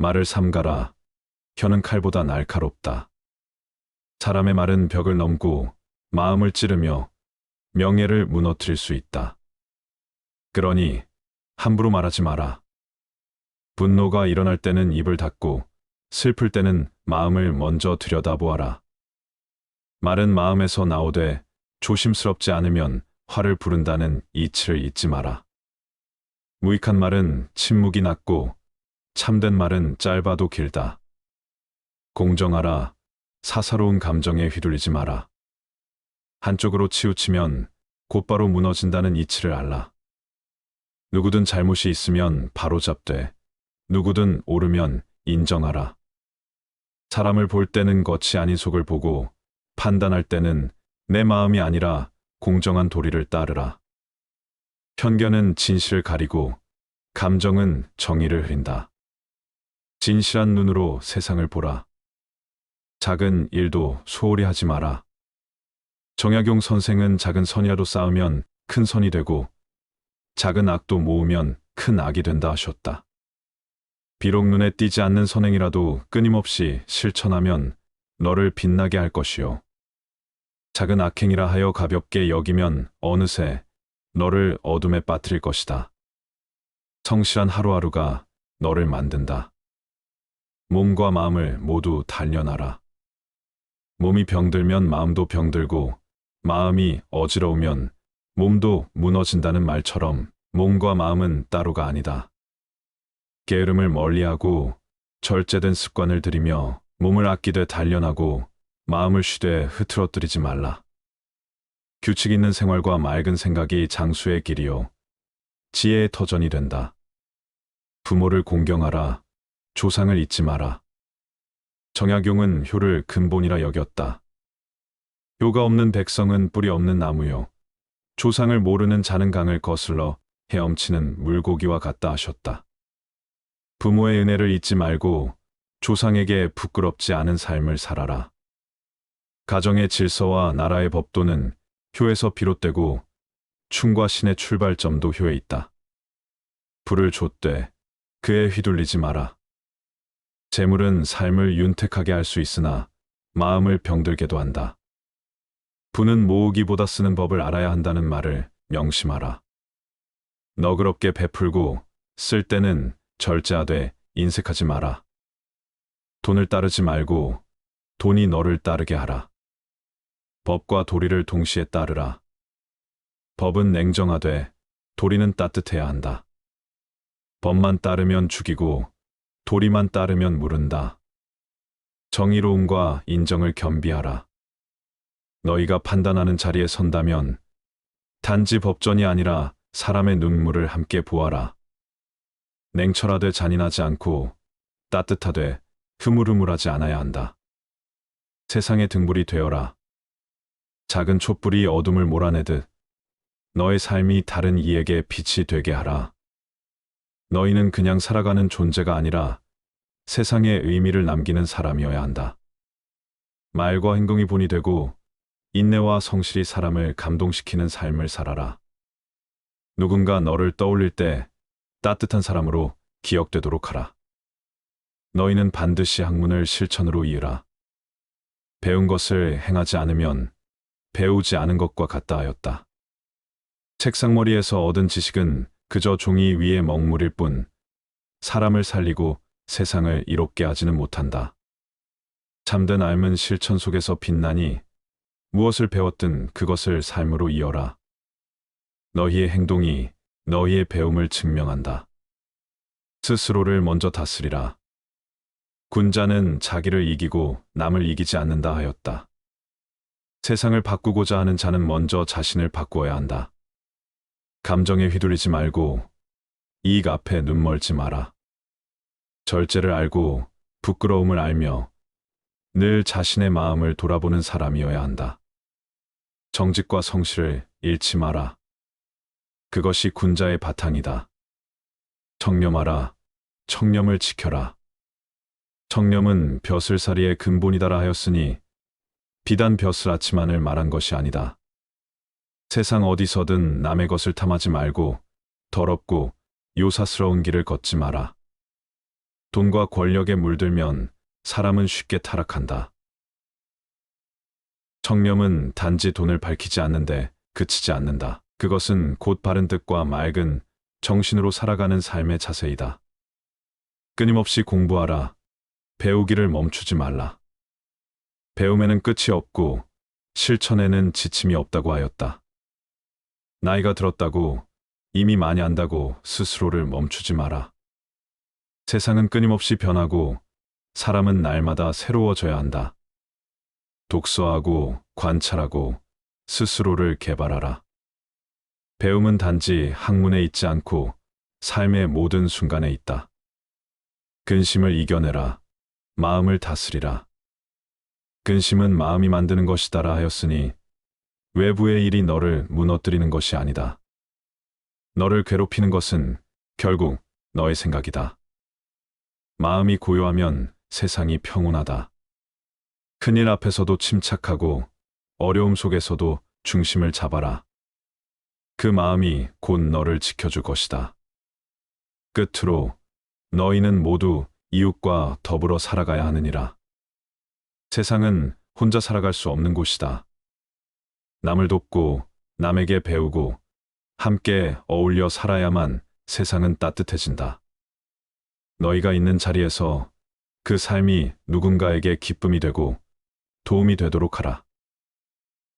말을 삼가라. 혀는 칼보다 날카롭다. 사람의 말은 벽을 넘고 마음을 찌르며 명예를 무너뜨릴 수 있다. 그러니 함부로 말하지 마라. 분노가 일어날 때는 입을 닫고 슬플 때는 마음을 먼저 들여다보아라. 말은 마음에서 나오되 조심스럽지 않으면 화를 부른다는 이치를 잊지 마라. 무익한 말은 침묵이 낫고 참된 말은 짧아도 길다. 공정하라. 사사로운 감정에 휘둘리지 마라. 한쪽으로 치우치면 곧바로 무너진다는 이치를 알라. 누구든 잘못이 있으면 바로잡되 누구든 옳으면 인정하라. 사람을 볼 때는 겉이 아닌 속을 보고 판단할 때는 내 마음이 아니라 공정한 도리를 따르라. 편견은 진실을 가리고 감정은 정의를 흐린다. 진실한 눈으로 세상을 보라. 작은 일도 소홀히 하지 마라. 정약용 선생은 작은 선이라도 쌓으면 큰 선이 되고 작은 악도 모으면 큰 악이 된다 하셨다. 비록 눈에 띄지 않는 선행이라도 끊임없이 실천하면 너를 빛나게 할 것이요. 작은 악행이라 하여 가볍게 여기면 어느새 너를 어둠에 빠뜨릴 것이다. 성실한 하루하루가 너를 만든다. 몸과 마음을 모두 단련하라. 몸이 병들면 마음도 병들고 마음이 어지러우면 몸도 무너진다는 말처럼 몸과 마음은 따로가 아니다. 게으름을 멀리하고 절제된 습관을 들이며 몸을 아끼되 단련하고 마음을 쉬되 흐트러뜨리지 말라. 규칙 있는 생활과 맑은 생각이 장수의 길이요 지혜의 터전이 된다. 부모를 공경하라. 조상을 잊지 마라. 정약용은 효를 근본이라 여겼다. 효가 없는 백성은 뿌리 없는 나무요. 조상을 모르는 자는 강을 거슬러 헤엄치는 물고기와 같다 하셨다. 부모의 은혜를 잊지 말고 조상에게 부끄럽지 않은 삶을 살아라. 가정의 질서와 나라의 법도는 효에서 비롯되고 충과 신의 출발점도 효에 있다. 불을 좇되 그에 휘둘리지 마라. 재물은 삶을 윤택하게 할 수 있으나 마음을 병들게도 한다. 부는 모으기보다 쓰는 법을 알아야 한다는 말을 명심하라. 너그럽게 베풀고 쓸 때는 절제하되 인색하지 마라. 돈을 따르지 말고 돈이 너를 따르게 하라. 법과 도리를 동시에 따르라. 법은 냉정하되 도리는 따뜻해야 한다. 법만 따르면 죽이고 도리만 따르면 무른다. 정의로움과 인정을 겸비하라. 너희가 판단하는 자리에 선다면 단지 법전이 아니라 사람의 눈물을 함께 보아라. 냉철하되 잔인하지 않고 따뜻하되 흐물흐물하지 않아야 한다. 세상의 등불이 되어라. 작은 촛불이 어둠을 몰아내듯 너의 삶이 다른 이에게 빛이 되게 하라. 너희는 그냥 살아가는 존재가 아니라 세상에 의미를 남기는 사람이어야 한다. 말과 행동이 본이 되고 인내와 성실이 사람을 감동시키는 삶을 살아라. 누군가 너를 떠올릴 때 따뜻한 사람으로 기억되도록 하라. 너희는 반드시 학문을 실천으로 이으라. 배운 것을 행하지 않으면 배우지 않은 것과 같다 하였다. 책상머리에서 얻은 지식은 그저 종이 위에 먹물일 뿐 사람을 살리고 세상을 이롭게 하지는 못한다. 참된 삶은 실천 속에서 빛나니 무엇을 배웠든 그것을 삶으로 이어라. 너희의 행동이 너희의 배움을 증명한다. 스스로를 먼저 다스리라. 군자는 자기를 이기고 남을 이기지 않는다 하였다. 세상을 바꾸고자 하는 자는 먼저 자신을 바꾸어야 한다. 감정에 휘둘리지 말고 이익 앞에 눈 멀지 마라. 절제를 알고 부끄러움을 알며 늘 자신의 마음을 돌아보는 사람이어야 한다. 정직과 성실을 잃지 마라. 그것이 군자의 바탕이다. 청렴하라. 청렴을 지켜라. 청렴은 벼슬살이의 근본이다라 하였으니 비단 벼슬 아치만을 말한 것이 아니다. 세상 어디서든 남의 것을 탐하지 말고 더럽고 요사스러운 길을 걷지 마라. 돈과 권력에 물들면 사람은 쉽게 타락한다. 청렴은 단지 돈을 밝히지 않는데 그치지 않는다. 그것은 곧 바른 뜻과 맑은 정신으로 살아가는 삶의 자세이다. 끊임없이 공부하라. 배우기를 멈추지 말라. 배움에는 끝이 없고 실천에는 지침이 없다고 하였다. 나이가 들었다고, 이미 많이 안다고 스스로를 멈추지 마라. 세상은 끊임없이 변하고 사람은 날마다 새로워져야 한다. 독서하고 관찰하고 스스로를 개발하라. 배움은 단지 학문에 있지 않고 삶의 모든 순간에 있다. 근심을 이겨내라. 마음을 다스리라. 근심은 마음이 만드는 것이다라 하였으니 외부의 일이 너를 무너뜨리는 것이 아니다. 너를 괴롭히는 것은 결국 너의 생각이다. 마음이 고요하면 세상이 평온하다. 큰일 앞에서도 침착하고 어려움 속에서도 중심을 잡아라. 그 마음이 곧 너를 지켜줄 것이다. 끝으로 너희는 모두 이웃과 더불어 살아가야 하느니라. 세상은 혼자 살아갈 수 없는 곳이다. 남을 돕고 남에게 배우고 함께 어울려 살아야만 세상은 따뜻해진다. 너희가 있는 자리에서 그 삶이 누군가에게 기쁨이 되고 도움이 되도록 하라.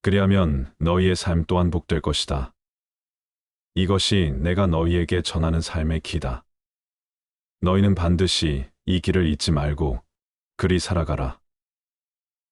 그리하면 너희의 삶 또한 복될 것이다. 이것이 내가 너희에게 전하는 삶의 길이다. 너희는 반드시 이 길을 잊지 말고 그리 살아가라.